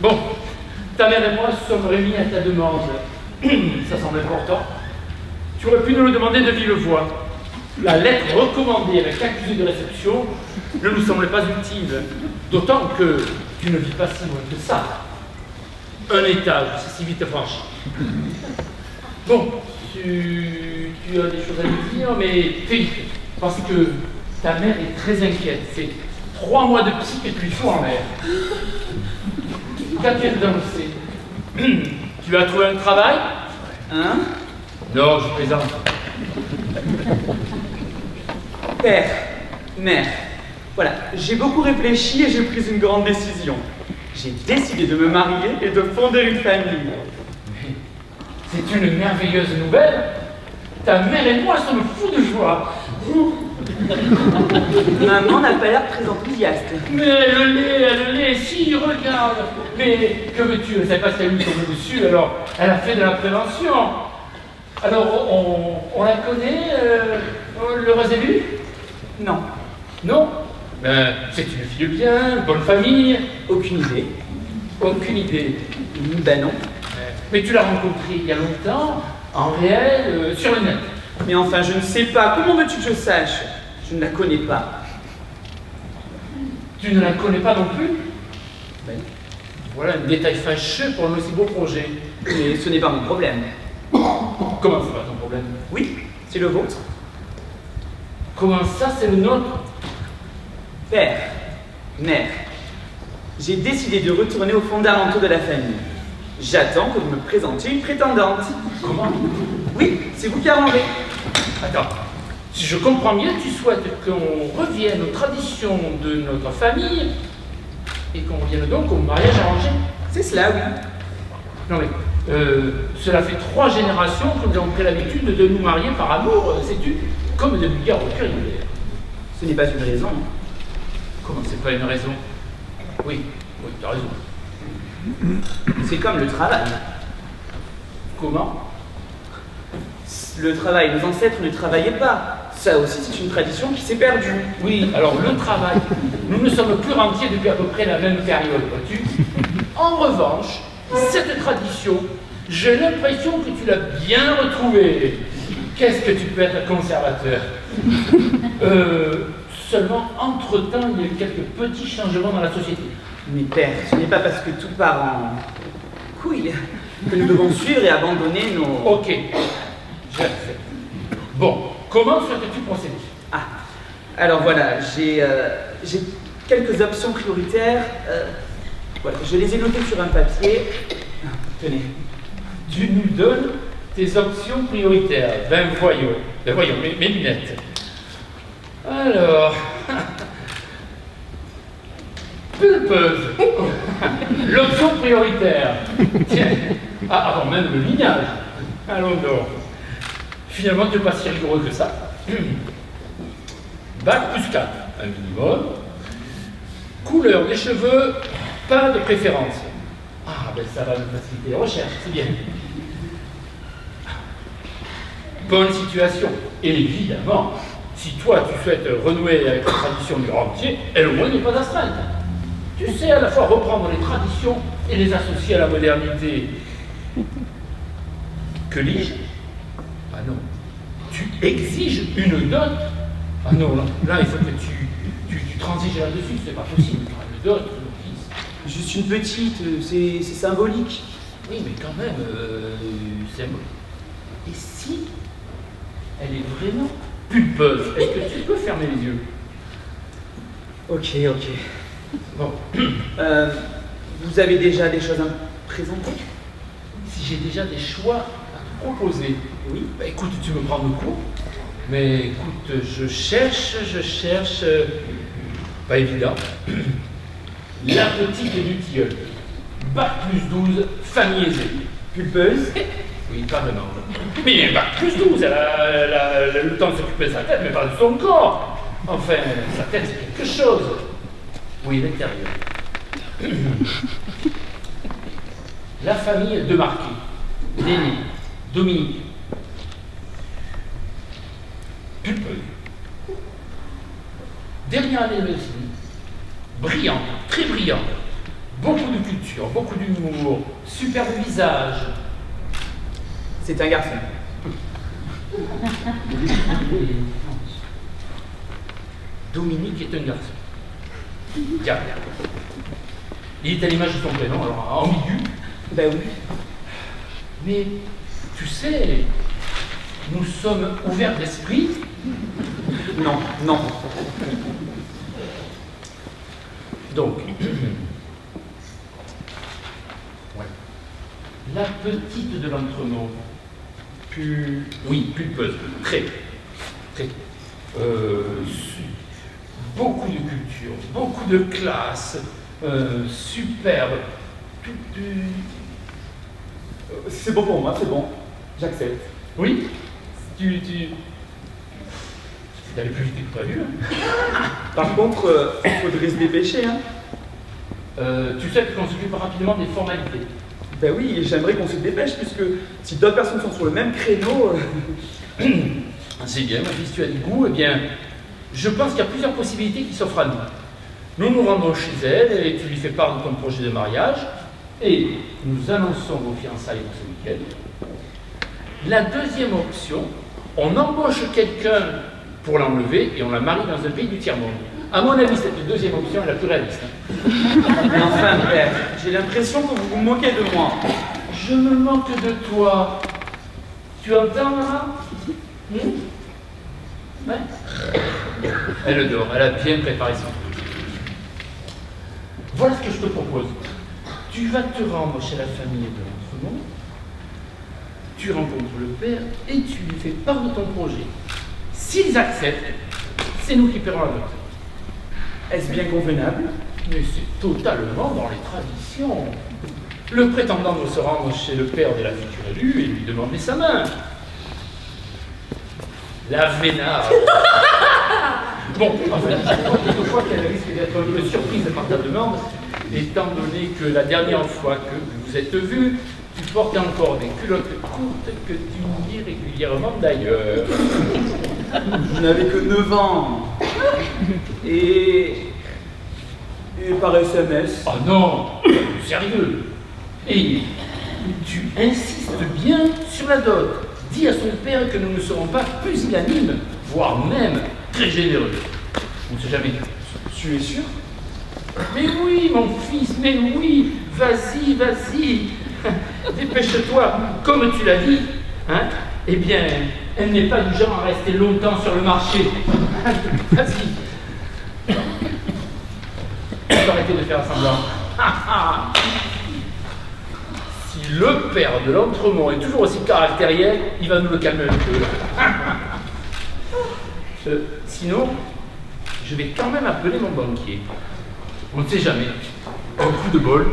Bon, ta mère et moi sommes réunis à ta demande. Ça semble important. Tu aurais pu nous le demander de vive voix. La lettre recommandée avec accusé de réception ne nous semblait pas utile. D'autant que tu ne vis pas si loin que ça. Un étage, c'est si vite franchi. Bon, tu as des choses à nous dire, mais fais vite. Parce que ta mère est très inquiète. C'est 3 mois de psy que tu lui fous en l'air. Qu'as-tu dansé? Tu as trouvé un travail? Hein? Non, je plaisante. Père, mère, voilà, j'ai beaucoup réfléchi et j'ai pris une grande décision. J'ai décidé de me marier et de fonder une famille. C'est une merveilleuse nouvelle. Ta mère et moi sommes fous de joie. Maman n'a pas l'air très enthousiaste. Mais elle l'est, si, regarde. Mais que veux-tu? Elle ne savait pas si elle a eu son dessus, alors elle a fait de la prévention. Alors, on la connaît, l'heureuse élue? Non. Non? Ben, c'est une fille bien, bonne famille. Aucune idée. Aucune idée. Ben non. Mais tu l'as rencontrée il y a longtemps, en réel, sur le net. Mais enfin, je ne sais pas. Comment veux-tu que je sache? Je ne la connais pas. Tu ne la connais pas non plus? Ben. Voilà un détail fâcheux pour un aussi beau projet. Mais ce n'est pas mon problème. Comment c'est pas ton problème? Oui, c'est le vôtre. Comment ça, c'est le nôtre? Père, mère, j'ai décidé de retourner aux fondamentaux de la famille. J'attends que vous me présentiez une prétendante. Comment? Oui, c'est vous qui arrangez. Attends, si je comprends bien, tu souhaites qu'on revienne aux traditions de notre famille et qu'on revienne donc au mariage arrangé? C'est cela, oui. Non mais, cela fait 3 générations que nous avons pris l'habitude de nous marier par amour, sais-tu, comme de vulgaires ruptures. Ce n'est pas une raison. Comment c'est pas une raison? Oui, tu as raison. C'est comme le travail. Comment? Le travail, nos ancêtres ne travaillaient pas. Ça aussi, c'est une tradition qui s'est perdue. Oui, alors le travail, nous ne sommes plus rentiers depuis à peu près la même période, vois-tu. En revanche, cette tradition, j'ai l'impression que tu l'as bien retrouvée. Qu'est-ce que tu peux être conservateur? Seulement, entre-temps, il y a eu quelques petits changements dans la société. Mais père, ce n'est pas parce que tout part en couille que nous devons suivre et abandonner nos... Ok, j'ai fait. Bon, comment souhaites-tu procéder? Ah, alors voilà, j'ai quelques options prioritaires. Voilà, je les ai notées sur un papier. Tenez. Tu nous donnes tes options prioritaires. Ben voyons, mes lunettes. Alors, pulpeuse, l'option prioritaire. Tiens, avant même le lignage. Allons donc. Finalement, tu n'es pas si rigoureux que ça. Bac plus 4, un minimum. Couleur des cheveux, pas de préférence. Ah, ben ça va nous faciliter les recherches, c'est bien. Bonne situation, évidemment. Si toi, tu souhaites renouer avec la tradition du rentier, elle au moins n'est pas astreinte. Tu sais à la fois reprendre les traditions et les associer à la modernité. Que lis-je? Ah non. Tu exiges une dot? Ah non, là il faut que tu transiges là-dessus, c'est pas possible. Une dot, Juste une petite, c'est symbolique. oui, mais quand même, c'est... Et si elle est vraiment pulpeuse, est-ce que tu peux fermer les yeux? Ok. Bon. Vous avez déjà des choses à me présenter? Si j'ai déjà des choix à te proposer, Oui. bah écoute, tu me prends de court, mais écoute, je cherche, pas évident, la petite du tilleul, bac plus 12, famille aisée. Pulpeuse? Oui, pas vraiment. Mais bac plus 12, elle a le temps de s'occuper de sa tête, mais pas de son corps. Enfin, sa tête c'est quelque chose. Oui, l'intérieur. La famille de Marquis, l'aîné, Dominique. Pulpeuse. Dernière année de médecine, Brillant, très brillant. Beaucoup de culture, beaucoup d'humour, superbe visage. C'est un garçon. Dominique est un garçon. Tiens, il est à l'image de son prénom, alors ambigu. Ben oui. Mais tu sais, nous sommes ouverts d'esprit. Non, non. Donc, ouais. La petite de l'entremont, oui, pulpeuse, très, beaucoup de culture, beaucoup de classe, superbe. C'est bon pour moi, c'est bon. J'accepte. Oui, c'est allé plus vite que prévu. Hein. Par contre, il faudrait se dépêcher, hein. Tu sais qu'on s'occupe rapidement des formalités. Ben oui, j'aimerais qu'on se dépêche, puisque si d'autres personnes sont sur le même créneau... C'est bien, ma fille, si tu as du goût, eh bien, je pense qu'il y a plusieurs possibilités qui s'offrent à nous. Nous nous rendons chez elle et tu lui fais part de ton projet de mariage et nous annonçons vos fiançailles pour ce week-end. La deuxième option, on embauche quelqu'un pour l'enlever et on la marie dans un pays du tiers-monde. À mon avis, cette deuxième option est la plus réaliste. Mais enfin, père, j'ai l'impression que vous vous moquez de moi. Je me moque de toi. Tu entends, maman? Ouais. Elle dort, elle a bien préparé son truc. Voilà ce que je te propose. Tu vas te rendre chez la famille de l'entremont, tu rencontres le père et tu lui fais part de ton projet. S'ils acceptent, c'est nous qui paierons la dot. Est-ce bien convenable? Mais c'est totalement dans les traditions. Le prétendant doit se rendre chez le père de la future élue et lui demander sa main. La vénard. Bon, enfin, quelquefois qu'elle risque d'être un peu surprise par ta demande, étant donné que la dernière fois que vous êtes vus, tu portes encore des culottes courtes que tu mis régulièrement d'ailleurs. Je n'avais que 9 ans. Et par SMS. Oh non, sérieux. Et tu insistes bien sur la dot. Dis à son père que nous ne serons pas pusillanimes, voire même très généreux. On ne sait jamais. Tu es sûr? Mais oui, mon fils, mais oui. Vas-y, vas-y. Dépêche-toi, comme tu l'as dit. Hein? Eh bien, elle n'est pas du genre à rester longtemps sur le marché. Vas-y. Il faut arrêter de faire semblant. Si le père de l'entremont est toujours aussi caractériel, il va nous le calmer un peu. Sinon, je vais quand même appeler mon banquier. On ne sait jamais. Un coup de bol,